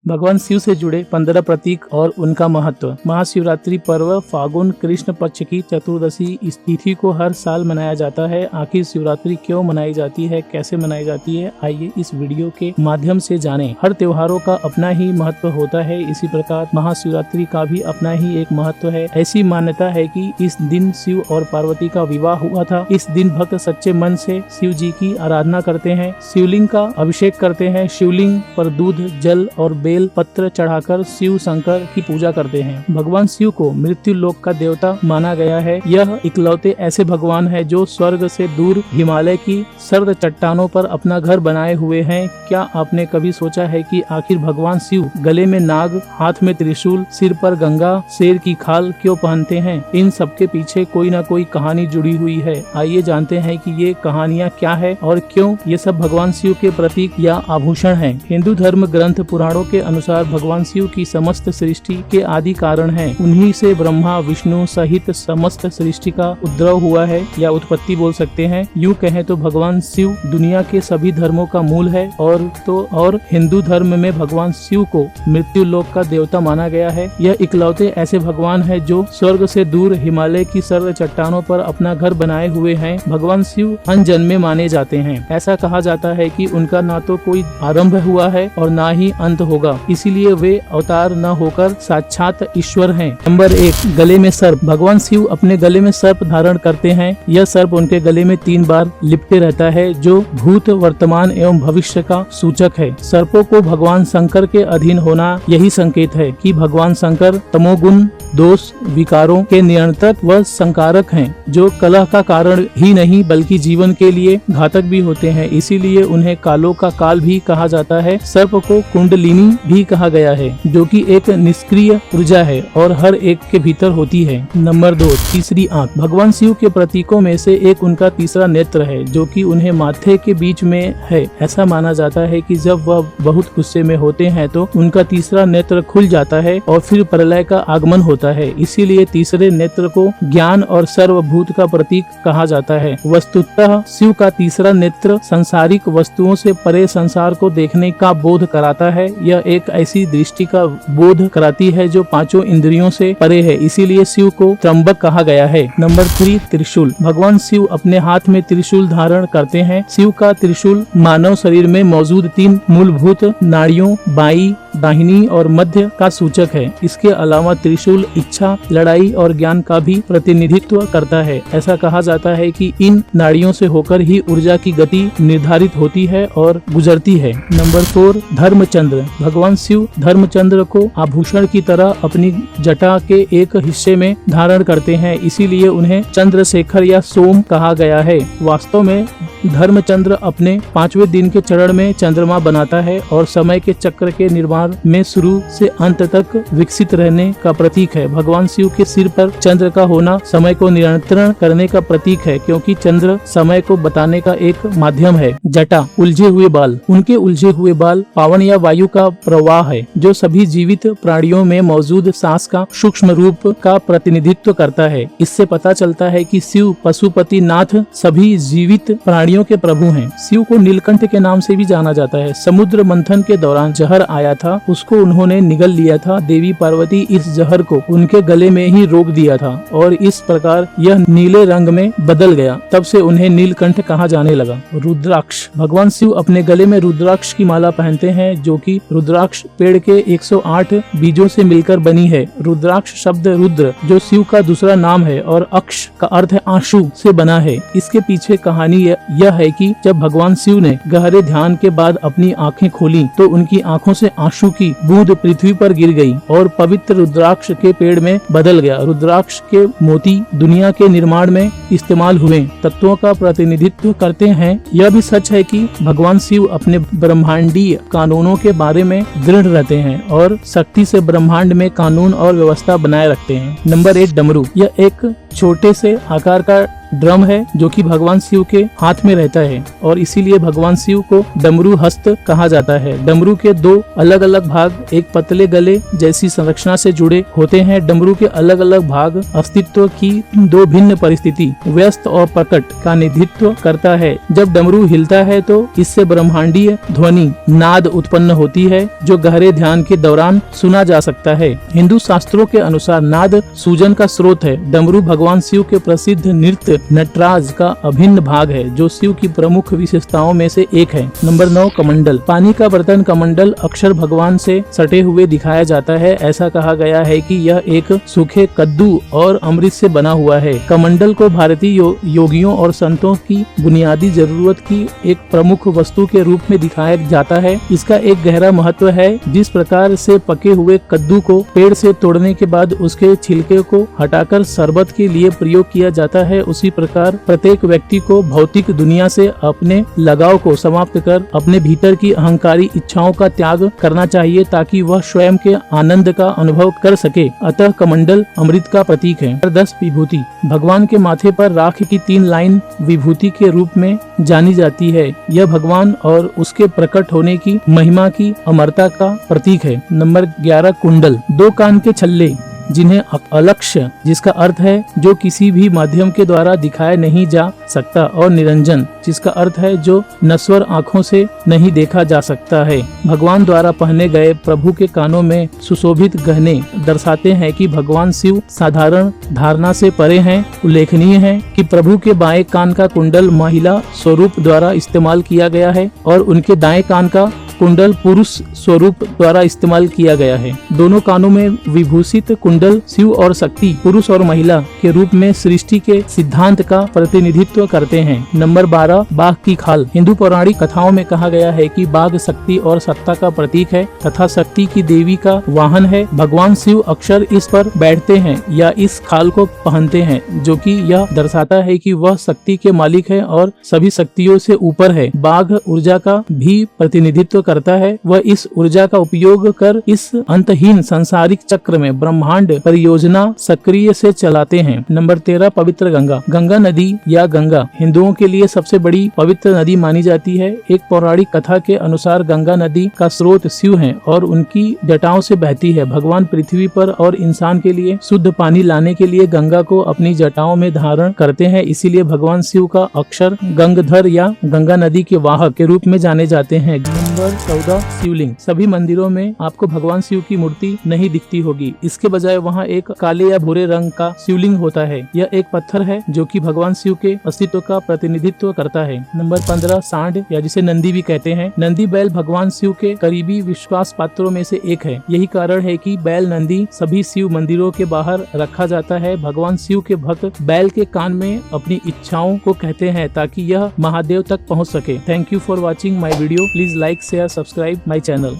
भगवान शिव से जुड़े 15 प्रतीक और उनका महत्व। महाशिवरात्रि पर्व फागुन कृष्ण पक्ष की चतुर्दशी इस तिथि को हर साल मनाया जाता है। आखिर शिवरात्रि क्यों मनाई जाती है, कैसे मनाई जाती है, आइए इस वीडियो के माध्यम से जानें। हर त्योहारों का अपना ही महत्व होता है, इसी प्रकार महाशिवरात्रि का भी अपना ही एक महत्व है। ऐसी मान्यता है कि इस दिन शिव और पार्वती का विवाह हुआ था। इस दिन भक्त सच्चे मन से शिव जी की आराधना करते हैं, शिवलिंग का अभिषेक करते हैं, शिवलिंग पर दूध, जल और बेल पत्र चढ़ाकर शिव शंकर की पूजा करते हैं। भगवान शिव को मृत्यु लोक का देवता माना गया है। यह इकलौते ऐसे भगवान है जो स्वर्ग से दूर हिमालय की सर्द चट्टानों पर अपना घर बनाए हुए हैं। क्या आपने कभी सोचा है कि आखिर भगवान शिव गले में नाग, हाथ में त्रिशूल, सिर पर गंगा, शेर की खाल क्यों पहनते हैं? इन सबके पीछे कोई न कोई कहानी जुड़ी हुई है। आइए जानते हैं कि ये कहानियाँ क्या है और क्यों ये सब भगवान शिव के प्रतीक या आभूषण हैं। हिंदू धर्म ग्रंथ पुराणों के अनुसार भगवान शिव की समस्त सृष्टि के आदि कारण हैं। उन्हीं से ब्रह्मा विष्णु सहित समस्त सृष्टि का उद्भव हुआ है या उत्पत्ति बोल सकते हैं। यूँ कहें तो भगवान शिव दुनिया के सभी धर्मों का मूल है और हिंदू धर्म में भगवान शिव को मृत्यु लोक का देवता माना गया है। यह इकलौते ऐसे भगवान है जो स्वर्ग से दूर हिमालय की सर्द चट्टानों पर अपना घर बनाए हुए हैं। भगवान शिव अनजन्मे माने जाते हैं। ऐसा कहा जाता है कि उनका ना तो कोई आरंभ हुआ है और ना ही अंत होगा, इसीलिए वे अवतार न होकर साक्षात ईश्वर हैं। नंबर 1, गले में सर्प। भगवान शिव अपने गले में सर्प धारण करते हैं। यह सर्प उनके गले में 3 बार लिपटे रहता है, जो भूत, वर्तमान एवं भविष्य का सूचक है। सर्पों को भगवान शंकर के अधीन होना यही संकेत है कि भगवान शंकर तमोगुण, दोष, विकारों के नियंत्रक व संकारक हैं, जो कलह का कारण ही नहीं बल्कि जीवन के लिए घातक भी होते हैं। इसीलिए उन्हें कालों का काल भी कहा जाता है। सर्प को कुंडलिनी भी कहा गया है, जो कि एक निष्क्रिय ऊर्जा है और हर एक के भीतर होती है। नंबर 2, तीसरी आंख। भगवान शिव के प्रतीकों में से एक उनका तीसरा नेत्र है, जो कि उन्हें माथे के बीच में है। ऐसा माना जाता है कि जब वह बहुत गुस्से में होते हैं तो उनका तीसरा नेत्र खुल जाता है और फिर प्रलय का आगमन होता है। इसीलिए तीसरे नेत्र को ज्ञान और सर्वभूत का प्रतीक कहा जाता है। वस्तुतः शिव का तीसरा नेत्र सांसारिक वस्तुओं से परे संसार को देखने का बोध कराता है। यह एक ऐसी दृष्टि का बोध कराती है जो 5 इंद्रियों से परे है, इसीलिए शिव को त्र्यंबक कहा गया है। नंबर 3, त्रिशूल। भगवान शिव अपने हाथ में त्रिशूल धारण करते हैं। शिव का त्रिशूल मानव शरीर में मौजूद 3 मूलभूत नाड़ियों बाई, दाहिनी और मध्य का सूचक है। इसके अलावा त्रिशूल इच्छा, लड़ाई और ज्ञान का भी प्रतिनिधित्व करता है। ऐसा कहा जाता है कि इन नाड़ियों से होकर ही ऊर्जा की गति निर्धारित होती है और गुजरती है। नंबर 4, धर्मचंद्र। भगवान शिव धर्मचंद्र को आभूषण की तरह अपनी जटा के एक हिस्से में धारण करते हैं, इसीलिए उन्हें चंद्रशेखर या सोम कहा गया है। वास्तव में धर्मचंद्र अपने 5वें दिन के चरण में चंद्रमा बनाता है और समय के चक्र के निर्माण में शुरू से अंत तक विकसित रहने का प्रतीक है। भगवान शिव के सिर पर चंद्र का होना समय को नियंत्रण करने का प्रतीक है, क्योंकि चंद्र समय को बताने का एक माध्यम है। जटा, उलझे हुए बाल। उनके उलझे हुए बाल पावन या वायु का प्रवाह है, जो सभी जीवित प्राणियों में मौजूद सांस का सूक्ष्म रूप का प्रतिनिधित्व करता है। इससे पता चलता है कि शिव पशुपति नाथ सभी जीवित प्राणियों के प्रभु हैं। शिव को नीलकंठ के नाम से भी जाना जाता है। समुद्र मंथन के दौरान जहर आया था, उसको उन्होंने निगल लिया था। देवी पार्वती इस जहर को उनके गले में ही रोक दिया था और इस प्रकार यह नीले रंग में बदल गया। तब से उन्हें नीलकंठ कहा जाने लगा। रुद्राक्ष। भगवान शिव अपने गले में रुद्राक्ष की माला पहनते हैं, जो कि रुद्राक्ष पेड़ के 108 बीजों से मिलकर बनी है। रुद्राक्ष शब्द रुद्र, जो शिव का दूसरा नाम है, और अक्ष का अर्थ आंसू से बना है। इसके पीछे कहानी यह है कि जब भगवान शिव ने गहरे ध्यान के बाद अपनी आंखें खोली तो उनकी आंखों से आंसू की बूंद पृथ्वी पर गिर गई और पवित्र रुद्राक्ष के पेड़ में बदल गया। रुद्राक्ष के मोती दुनिया के निर्माण में इस्तेमाल हुए तत्वों का प्रतिनिधित्व करते हैं। यह भी सच है कि भगवान शिव अपने ब्रह्मांडीय कानूनों के बारे में दृढ़ रहते हैं और शक्ति से ब्रह्मांड में कानून और व्यवस्था बनाए रखते हैं। नंबर 1, डमरू। यह एक छोटे से आकार का ड्रम है जो कि भगवान शिव के हाथ में रहता है और इसीलिए भगवान शिव को डमरू हस्त कहा जाता है। डमरू के दो अलग अलग भाग एक पतले गले जैसी संरचना से जुड़े होते हैं। डमरू के अलग अलग भाग अस्तित्व की दो भिन्न परिस्थिति व्यस्त और प्रकट का निधित्व करता है। जब डमरू हिलता है तो इससे ब्रह्मांडीय ध्वनि नाद उत्पन्न होती है जो गहरे ध्यान के दौरान सुना जा सकता है। हिंदू शास्त्रों के अनुसार नाद सूजन का स्रोत है। डमरू भगवान शिव के प्रसिद्ध नृत्य नटराज का अभिन्न भाग है जो शिव की प्रमुख विशेषताओं में से एक है। नंबर 9 कमंडल। पानी का बर्तन कमंडल अक्षर भगवान से सटे हुए दिखाया जाता है। ऐसा कहा गया है कि यह एक सूखे कद्दू और अमृत से बना हुआ है। कमंडल को भारतीय योगियों और संतों की बुनियादी जरूरत की एक प्रमुख वस्तु के रूप में दिखाया जाता है। इसका एक गहरा महत्व है। जिस प्रकार से पके हुए कद्दू को पेड़ से तोड़ने के बाद उसके छिलके को हटाकर शरबत के लिए प्रयोग किया जाता है, उसी प्रकार प्रत्येक व्यक्ति को भौतिक दुनिया से अपने लगाव को समाप्त कर अपने भीतर की अहंकारी इच्छाओं का त्याग करना चाहिए ताकि वह स्वयं के आनंद का अनुभव कर सके। अतः कमंडल अमृत का प्रतीक है। 10 विभूति। भगवान के माथे पर राख की 3 लाइन विभूति के रूप में जानी जाती है। यह भगवान और उसके प्रकट होने की महिमा की अमरता का प्रतीक है। नंबर 11 कुंडल। 2 कान के छल्ले जिन्हें अलक्ष्य जिसका अर्थ है जो किसी भी माध्यम के द्वारा दिखाया नहीं जा सकता और निरंजन जिसका अर्थ है जो नश्वर आँखों से नहीं देखा जा सकता है। भगवान द्वारा पहने गए प्रभु के कानों में सुशोभित गहने दर्शाते हैं कि भगवान शिव साधारण धारणा से परे हैं। उल्लेखनीय है कि प्रभु के बाएं कान का कुंडल महिला स्वरूप द्वारा इस्तेमाल किया गया है और उनके दाएं कान का कुंडल पुरुष स्वरूप द्वारा इस्तेमाल किया गया है। दोनों कानों में विभूषित कुंडल शिव और शक्ति पुरुष और महिला के रूप में सृष्टि के सिद्धांत का प्रतिनिधित्व करते हैं। नंबर 12 बाघ की खाल। हिंदू पौराणिक कथाओं में कहा गया है कि बाघ शक्ति और सत्ता का प्रतीक है तथा शक्ति की देवी का वाहन है। भगवान शिव अक्सर इस पर बैठते हैं या इस खाल को पहनते हैं जो कि यह दर्शाता है कि वह शक्ति के मालिक है और सभी शक्तियों से ऊपर है। बाघ ऊर्जा का भी प्रतिनिधित्व करता है। वह इस ऊर्जा का उपयोग कर इस अंतहीन सांसारिक चक्र में ब्रह्मांड परियोजना सक्रिय से चलाते हैं। नंबर 13 पवित्र गंगा। गंगा नदी या गंगा हिंदुओं के लिए सबसे बड़ी पवित्र नदी मानी जाती है। एक पौराणिक कथा के अनुसार गंगा नदी का स्रोत शिव है और उनकी जटाओं से बहती है। भगवान पृथ्वी पर और इंसान के लिए शुद्ध पानी लाने के लिए गंगा को अपनी जटाओं में धारण करते हैं। इसीलिए भगवान शिव का अक्षर गंगधर या गंगा नदी के वाहक के रूप में जाने जाते हैं। नंबर 14 शिवलिंग। सभी मंदिरों में आपको भगवान शिव की मूर्ति नहीं दिखती होगी। इसके बजाय वहाँ एक काले या भूरे रंग का शिवलिंग होता है। यह एक पत्थर है जो कि भगवान शिव के अस्तित्व का प्रतिनिधित्व करता है। नंबर 15 सांड या जिसे नंदी भी कहते हैं। नंदी बैल भगवान शिव के करीबी विश्वास पात्रों में से एक है। यही कारण है कि बैल नंदी सभी शिव मंदिरों के बाहर रखा जाता है। भगवान शिव के भक्त बैल के कान में अपनी इच्छाओं को कहते हैं ताकि यह महादेव तक पहुँच सके। Thank you for watching my video. Please like share subscribe my channel.